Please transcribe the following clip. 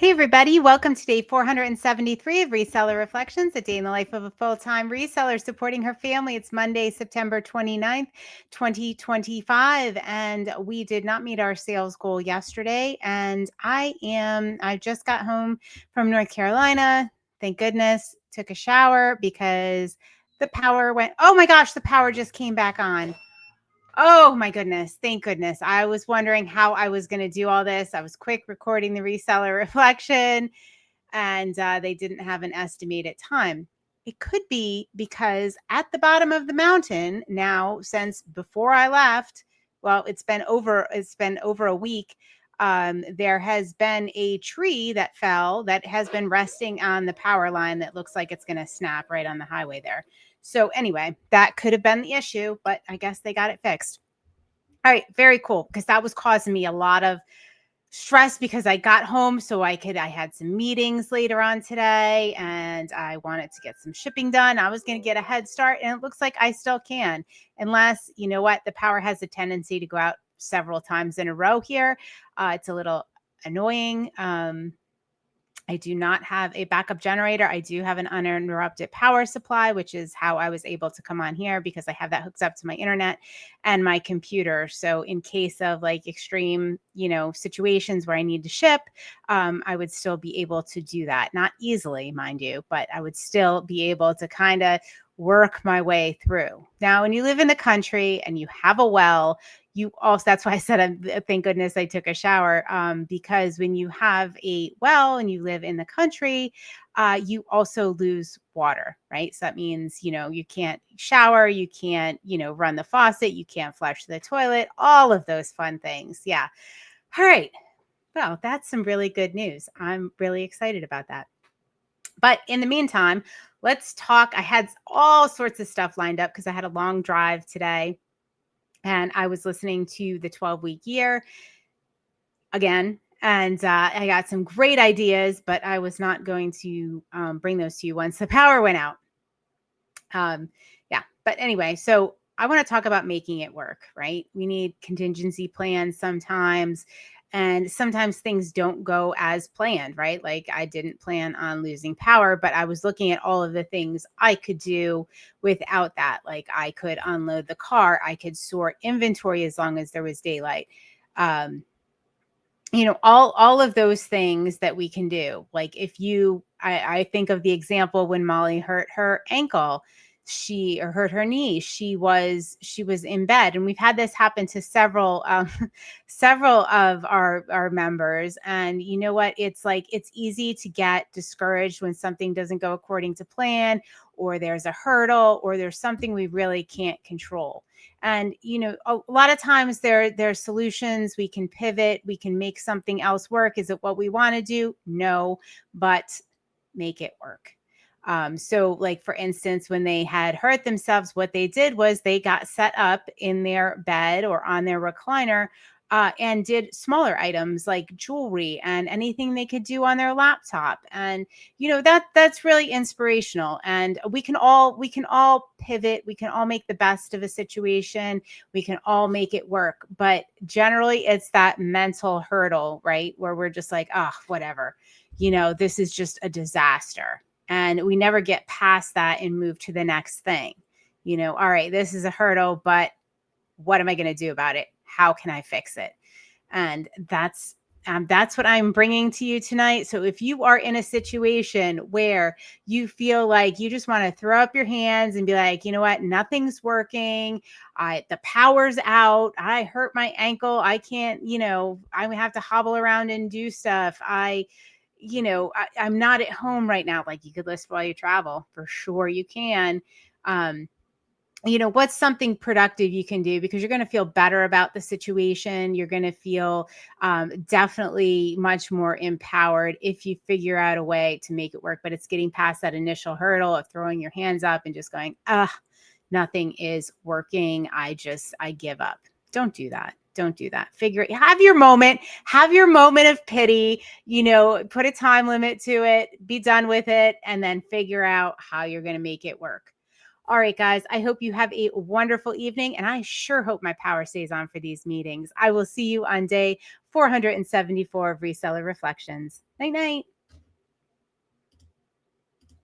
Hey everybody, welcome to day 473 of Reseller Reflections, a day in the life of a full-time reseller supporting her family. It's Monday, September 29th, 2025, and we did not meet our sales goal yesterday. And I just got home from North Carolina. Thank goodness. Took a shower because the power went, oh my gosh, the power just came back on. Oh my goodness. Thank goodness. I was wondering how I was going to do all this. I was quick recording the reseller reflection and they didn't have an estimated time. It could be because at the bottom of the mountain now, since before I left, well, it's been over a week. There has been a tree that fell that has been resting on the power line that looks like it's going to snap right on the highway there. So anyway, that could have been the issue, but I guess they got it fixed. All right, very cool, because that was causing me a lot of stress because I got home so I had some meetings later on today and I wanted to get some shipping done. I was going to get a head start and it looks like I still can, unless, you know what, the power has a tendency to go out several times in a row here. It's a little annoying. I do not have a backup generator. I do have an uninterrupted power supply, which is how I was able to come on here because I have that hooked up to my internet and my computer. So in case of like extreme, situations where I need to ship, I would still be able to do that. Not easily, mind you, but I would still be able to kind of work my way through. Now, when you live in the country and you have a well, you also, that's why I said, thank goodness I took a shower, because when you have a well and you live in the country, you also lose water, right? So that means, you can't shower, you can't, run the faucet, you can't flush the toilet, all of those fun things. Yeah. All right. Well, that's some really good news. I'm really excited about that. But in the meantime, let's talk. I had all sorts of stuff lined up because I had a long drive today and I was listening to the 12-week year again. And I got some great ideas, but I was not going to bring those to you once the power went out. Yeah. But anyway, so I want to talk about making it work, right? We need contingency plans sometimes. And sometimes things don't go as planned, right? Like I didn't plan on losing power, but I was looking at all of the things I could do without that. Like I could unload the car, I could sort inventory as long as there was daylight. Um, all of those things that we can do. Like if I think of the example when Molly hurt her ankle, or hurt her knee, she was in bed, and we've had this happen to several several of our members. And you know what, it's like it's easy to get discouraged when something doesn't go according to plan, or there's a hurdle, or there's something we really can't control. And a lot of times there's solutions. We can pivot, we can make something else work. Is it what we want to do? No, but make it work. So like for instance, when they had hurt themselves, what they did was they got set up in their bed or on their recliner, and did smaller items like jewelry and anything they could do on their laptop. And that's really inspirational. And we can all pivot, we can all make the best of a situation, we can all make it work. But generally it's that mental hurdle, right, where we're just like, oh, whatever, this is just a disaster. And we never get past that and move to the next thing. All right, this is a hurdle, but what am I going to do about it? How can I fix it? And that's what I'm bringing to you tonight. So if you are in a situation where you feel like you just want to throw up your hands and be like, you know what, nothing's working. The power's out. I hurt my ankle. I can't, I have to hobble around and do stuff. I'm not at home right now. Like you could list while you travel, for sure you can. What's something productive you can do, because you're going to feel better about the situation. You're going to feel definitely much more empowered if you figure out a way to make it work. But it's getting past that initial hurdle of throwing your hands up and just going, nothing is working. I give up. Don't do that. Don't do that. Have your moment of pity, put a time limit to it, be done with it, and then figure out how you're going to make it work. All right, guys, I hope you have a wonderful evening, and I sure hope my power stays on for these meetings. I will see you on day 474 of Reseller Reflections. Night night.